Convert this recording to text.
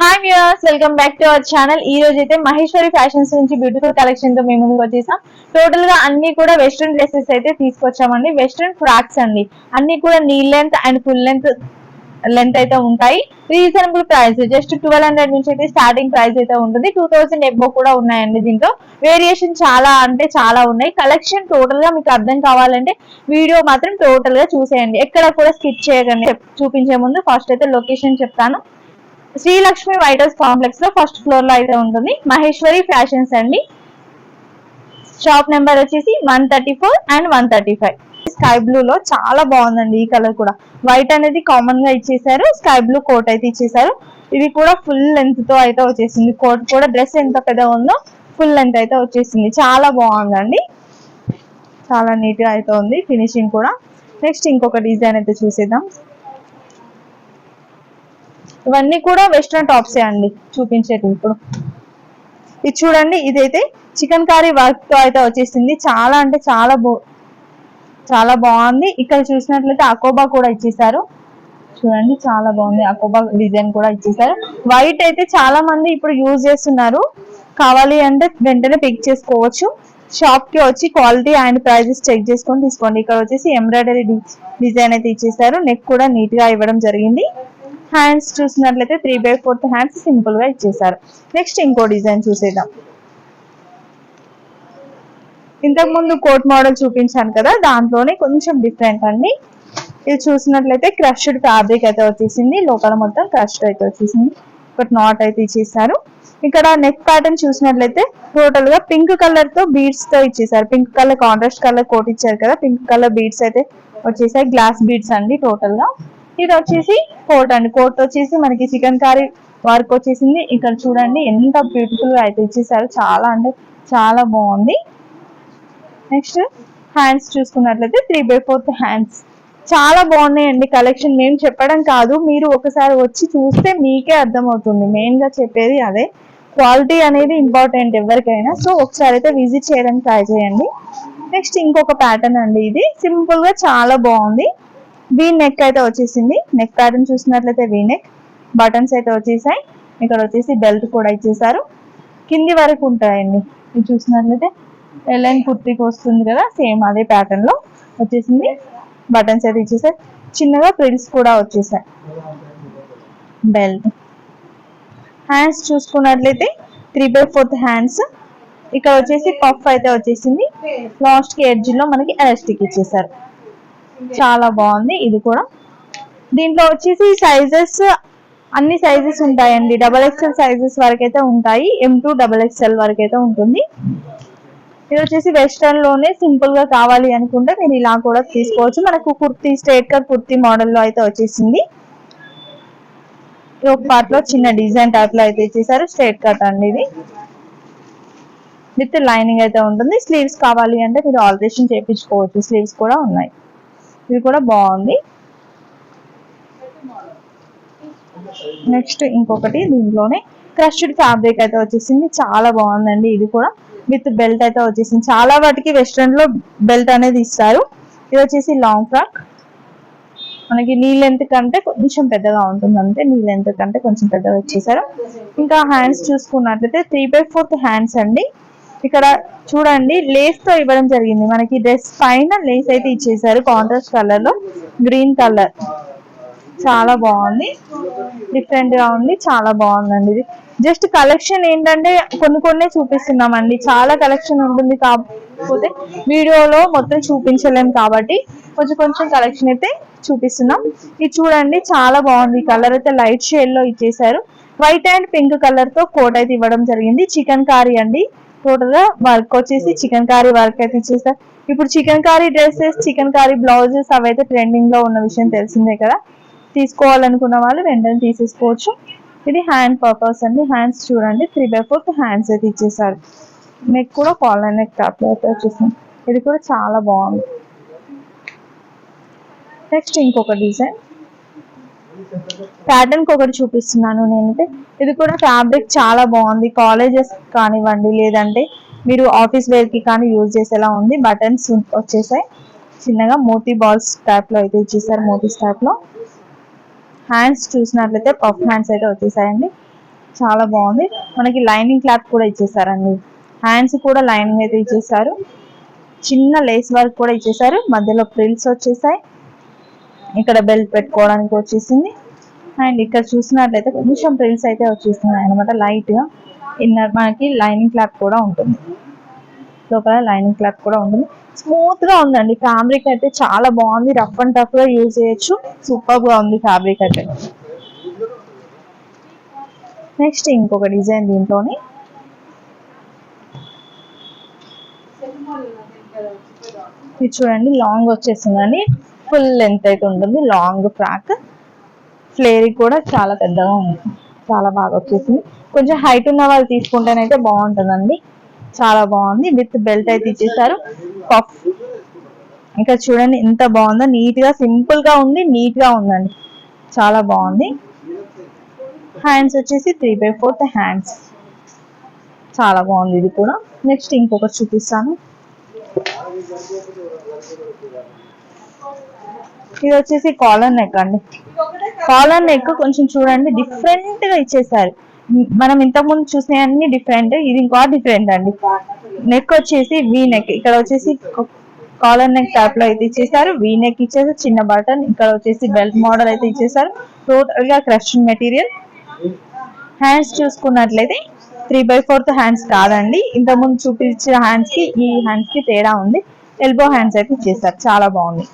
Hi viewers, welcome back to our channel. ఈ రోజు అయితే మహేశ్వరి ఫ్యాషన్స్ నుంచి బ్యూటిఫుల్ కలెక్షన్ తో మేము ముందుకు వచ్చేసాం. టోటల్ గా అన్ని కూడా వెస్ట్రన్ డ్రెస్సెస్ అయితే తీసుకొచ్చామండి. వెస్ట్రన్ ఫ్రాక్స్ అండి, అన్ని కూడా knee length and full length అయితే ఉంటాయి. రీజనబుల్ ప్రైస్, జస్ట్ 1200 నుంచి అయితే స్టార్టింగ్ ప్రైస్ అయితే ఉంటుంది. 2000 ఎబో కూడా ఉన్నాయండి. దీంట్లో వేరియేషన్ చాలా అంటే చాలా ఉన్నాయి. కలెక్షన్ టోటల్ గా మీకు అర్థం కావాలంటే వీడియో మాత్రం టోటల్ గా చూసేయండి, ఎక్కడ కూడా స్కిప్ చేయకండి. చూపించే ముందు ఫస్ట్ అయితే లొకేషన్ చెప్తాను. శ్రీలక్ష్మి వైట్ హౌస్ కాంప్లెక్స్ లో ఫస్ట్ ఫ్లోర్ లో అయితే ఉంటుంది మహేశ్వరి ఫ్యాషన్స్ అండి. షాప్ నెంబర్ వచ్చేసి 134 అండ్ 135. స్కై బ్లూ లో చాలా బాగుందండి. ఈ కలర్ కూడా వైట్ అనేది కామన్ గా ఇచ్చేసారు. స్కై బ్లూ కోట్ అయితే ఇచ్చేసారు. ఇది కూడా ఫుల్ లెంత్ తో అయితే వచ్చేసింది. కోట్ కూడా డ్రెస్ ఎంత పెద్దగా ఉందో ఫుల్ లెంత్ అయితే వచ్చేసింది. చాలా బాగుందండి, చాలా నీట్ గా అయితే ఉంది ఫినిషింగ్ కూడా. నెక్స్ట్ ఇంకొక డిజైన్ అయితే చూసేద్దాం. ఇవన్నీ కూడా వెస్ట్రన్ టాప్సే అండి చూపించేది. ఇప్పుడు ఇది చూడండి, ఇదైతే చికెన్ కారీ వర్క్ తో అయితే వచ్చేసింది. చాలా అంటే చాలా బాగుంది. ఇక్కడ చూసినట్లయితే అకోబా కూడా ఇచ్చేసారు. చూడండి చాలా బాగుంది, అకోబా డిజైన్ కూడా ఇచ్చేసారు. వైట్ అయితే చాలా మంది ఇప్పుడు యూజ్ చేస్తున్నారు. కావాలి అంటే వెంటనే పిక్ చేసుకోవచ్చు. షాప్ కి వచ్చి క్వాలిటీ అండ్ ప్రైజెస్ చెక్ చేసుకొని తీసుకోండి. ఇక్కడ వచ్చేసి ఎంబ్రాయిడరీ డిజైన్ అయితే ఇచ్చేసారు. నెక్ కూడా నీట్ గా ఇవ్వడం జరిగింది. హ్యాండ్స్ చూసినట్లయితే 3/4 హ్యాండ్స్ సింపుల్ గా ఇచ్చేసారు. నెక్స్ట్ ఇంకో డిజైన్ చూసేద్దాం. ఇంతకు ముందు కోట్ మోడల్ చూపించాను కదా, దాంట్లోనే కొంచెం డిఫరెంట్ అండి. ఇది చూసినట్లయితే క్రష్డ్ ఫ్యాబ్రిక్ అయితే వచ్చేసింది. లోపల మొత్తం క్రష్డ్ అయితే వచ్చేసింది. ఒక నాట్ అయితే ఇచ్చేసారు. ఇక్కడ నెక్ ప్యాటర్న్ చూసినట్లయితే టోటల్ గా పింక్ కలర్ తో బీడ్స్ తో ఇచ్చేసారు. Pink colour contrast colour coat ఇచ్చారు కదా, పింక్ కలర్ బీడ్స్ అయితే వచ్చేసాయి. గ్లాస్ బీడ్స్ అండి టోటల్ గా. ఇది వచ్చేసి కోట్ అండి. కోట్ వచ్చేసి మనకి చికెన్ కారీ వర్క్ వచ్చేసింది. ఇక్కడ చూడండి ఎంత బ్యూటిఫుల్ గా అయితే ఇచ్చేసారు. చాలా అంటే చాలా బాగుంది. నెక్స్ట్ హ్యాండ్స్ చూసుకున్నట్లయితే 3/4 హ్యాండ్స్. చాలా బాగున్నాయండి కలెక్షన్. మేము చెప్పడం కాదు, మీరు ఒకసారి వచ్చి చూస్తే మీకే అర్థమవుతుంది. మెయిన్ గా చెప్పేది అదే, క్వాలిటీ అనేది ఇంపార్టెంట్ ఎవరికైనా. సో ఒకసారి అయితే విజిట్ చేయడానికి ట్రై చేయండి. నెక్స్ట్ ఇంకొక ప్యాటర్న్ అండి. ఇది సింపుల్ గా చాలా బాగుంది. వీ నెక్ అయితే వచ్చేసింది. నెక్ ప్యాటర్న్ చూసినట్లయితే వీ నెక్, బటన్స్ అయితే వచ్చేసాయి. ఇక్కడ వచ్చేసి బెల్ట్ కూడా ఇచ్చేసారు. కింది వరకు ఉంటాయండి. ఇది చూసినట్లయితే ఎల్ఎన్ కుర్తీకి వస్తుంది కదా, సేమ్ అదే ప్యాటర్న్ లో వచ్చేసింది. బటన్స్ అయితే ఇచ్చేసాయి. చిన్నగా ప్రిల్స్ కూడా వచ్చేసాయి. బెల్ట్. హ్యాండ్స్ చూసుకున్నట్లయితే 3/4 హ్యాండ్స్. ఇక్కడ వచ్చేసి పఫ్ అయితే వచ్చేసింది. లాస్ట్ కి ఎడ్జ్ లో మనకి ఎలాస్టిక్ ఇచ్చేసారు. చాలా బాగుంది ఇది కూడా. దీంట్లో వచ్చేసి సైజెస్ అన్ని సైజెస్ ఉంటాయండి. XXL సైజెస్ వరకు అయితే ఉంటాయి. M2 XXL వరకు అయితే ఉంటుంది. ఇది వచ్చేసి వెస్టర్న్ లోనే సింపుల్ గా కావాలి అనుకుంటే మీరు ఇలా కూడా తీసుకోవచ్చు. మనకు kurti straight cut kurti model లో అయితే వచ్చేసింది. ఒక పార్ట్ లో చిన్న డిజైన్ టైప్ లో అయితే ఇచ్చేసారు. స్ట్రైట్ కట్ అండి ఇది, విత్ లైనింగ్ అయితే ఉంటుంది. స్లీవ్స్ కావాలి అంటే మీరు ఆల్టరేషన్ చేయించుకోవచ్చు. స్లీవ్స్ కూడా ఉన్నాయి. ఇది కూడా బాగుంది. నెక్స్ట్ ఇంకొకటి, దీంట్లోనే క్రష్డ్ ఫ్యాబ్రిక్ అయితే వచ్చేసింది. చాలా బాగుందండి. ఇది కూడా విత్ బెల్ట్ అయితే వచ్చేసింది. చాలా వాటికి వెస్ట్రన్ లో బెల్ట్ అనేది ఇస్తారు. ఇది వచ్చేసి లాంగ్ ఫ్రాక్. మనకి నీ లెంత్ కంటే కొంచెం పెద్దగా ఉంటుంది, అంతే. నీ లెంత్ కంటే కొంచెం పెద్దగా ఇచ్చేసారు. ఇంకా హ్యాండ్స్ చూసుకున్నట్లయితే 3/4 హ్యాండ్స్ అండి. ఇక్కడ చూడండి లేస్ తో ఇవ్వడం జరిగింది. మనకి డ్రెస్ పైన లేస్ అయితే ఇచ్చేసారు. కాంట్రాస్ట్ కలర్ లో గ్రీన్ కలర్. చాలా బాగుంది, డిఫరెంట్ గా ఉంది. చాలా బాగుందండి. ఇది జస్ట్ కలెక్షన్ ఏంటంటే కొన్ని చూపిస్తున్నామండి. చాలా కలెక్షన్ ఉంటుంది, కాకపోతే వీడియోలో మొత్తం చూపించలేం కాబట్టి కొంచెం కలెక్షన్ అయితే చూపిస్తున్నాం. ఇది చూడండి చాలా బాగుంది. కలర్ అయితే లైట్ షేడ్ లో ఇచ్చేసారు. వైట్ అండ్ పింక్ కలర్ తో కోట్ అయితే ఇవ్వడం జరిగింది. చికెన్ కారీ అండి. టోటల్ గా వర్క్ వచ్చేసి చికెన్ కారీ వర్క్ అయితే ఇచ్చేసారు. ఇప్పుడు chikankari dresses, chikankari blouses అవైతే ట్రెండింగ్ లో ఉన్న విషయం తెలిసిందే కదా. తీసుకోవాలనుకున్న వాళ్ళు వెంటనే తీసేసుకోవచ్చు. ఇది హ్యాండ్ పర్పస్ అండి. హ్యాండ్స్ చూడండి 3/4 హ్యాండ్స్ అయితే ఇచ్చేసారు. నెక్ కూడా కాలర్ నెక్ టాప్ లో అయితే వచ్చేసింది. ఇది కూడా చాలా బాగుంది. నెక్స్ట్ ఇంకొక డిజైన్ ప్యాటర్న్ ఒకటి చూపిస్తున్నాను నేనైతే. ఇది కూడా ఫ్యాబ్రిక్ చాలా బాగుంది. కాలేజెస్ కానివ్వండి, లేదంటే మీరు ఆఫీస్ వేర్ కి కానీ యూజ్ చేసేలా ఉంది. బటన్స్ వచ్చేసాయి. చిన్నగా మోతీ బాల్స్ టైప్ లో అయితే ఇచ్చేసారు. మోతీస్ టైప్ లో. హ్యాండ్స్ చూసినట్లయితే పఫ్ హ్యాండ్స్ అయితే వచ్చేసాయండి. చాలా బాగుంది. మనకి లైనింగ్ క్లాత్ కూడా ఇచ్చేసారండి. హ్యాండ్స్ కూడా లైనింగ్ అయితే ఇచ్చేసారు. చిన్న లేస్ వర్క్ కూడా ఇచ్చేసారు. మధ్యలో ప్రిల్స్ వచ్చేసాయి. ఇక్కడ బెల్ట్ పెట్టుకోవడానికి వచ్చేసింది. అండ్ ఇక్కడ చూసినట్లయితే కొంచెం ప్రిల్స్ అయితే వచ్చేస్తున్నాయి అనమాట లైట్ గా. ఇన్నర్ మనకి లైనింగ్ క్లాత్ కూడా ఉంటుంది. లోపల లైనింగ్ క్లాత్ కూడా ఉంటుంది. స్మూత్ గా ఉందండి. ఫ్యాబ్రిక్ అయితే చాలా బాగుంది. రఫ్ అండ్ టఫ్ గా యూజ్ చేయొచ్చు. సూపర్ గా ఉంది ఫ్యాబ్రిక్ అయితే. నెక్స్ట్ ఇంకొక డిజైన్ దీంట్లోనే. ఇది చూడండి లాంగ్ వచ్చేసిందండి. ఫుల్ లెంత్ అయితే ఉంటుంది. Long frock. ఫ్లేరీ కూడా చాలా పెద్దగా ఉంది. చాలా బాగా వచ్చేసింది. కొంచెం హైట్ ఉన్న వాళ్ళు తీసుకుంటేనైతే బాగుంటుందండి. చాలా బాగుంది. విత్ బెల్ట్ అయితే ఇచ్చేసారు. పఫ్ ఇంకా చూడండి ఎంత బాగుందో. నీట్ గా సింపుల్ గా ఉంది. నీట్ గా ఉందండి. చాలా బాగుంది. హ్యాండ్స్ వచ్చేసి 3/4 హ్యాండ్స్. చాలా బాగుంది ఇది కూడా. నెక్స్ట్ ఇంకొకటి చూపిస్తాను. ఇది వచ్చేసి కాలర్ నెక్ అండి. కాలర్ నెక్ కొంచెం చూడండి డిఫరెంట్ గా ఇచ్చేసారు. మనం ఇంతకు ముందు చూసే అన్ని డిఫరెంట్, ఇది ఇంకా డిఫరెంట్ అండి. నెక్ వచ్చేసి వీ నెక్. ఇక్కడ వచ్చేసి కాలర్ నెక్ టైప్ లో అయితే ఇచ్చేసారు. వీ నెక్ ఇచ్చేసి చిన్న బటన్. ఇక్కడ వచ్చేసి బెల్ట్ మోడల్ అయితే ఇచ్చేసారు. టోటల్ గా క్రషింగ్ మెటీరియల్. హ్యాండ్స్ చూసుకున్నట్లయితే 3/4 హ్యాండ్స్ కాదండి. ఇంతకుముందు చూపించిన హ్యాండ్స్ కి ఈ హ్యాండ్స్ కి తేడా ఉంది. ఎల్బో హ్యాండ్స్ అయితే ఇచ్చేసారు. చాలా బాగుంది.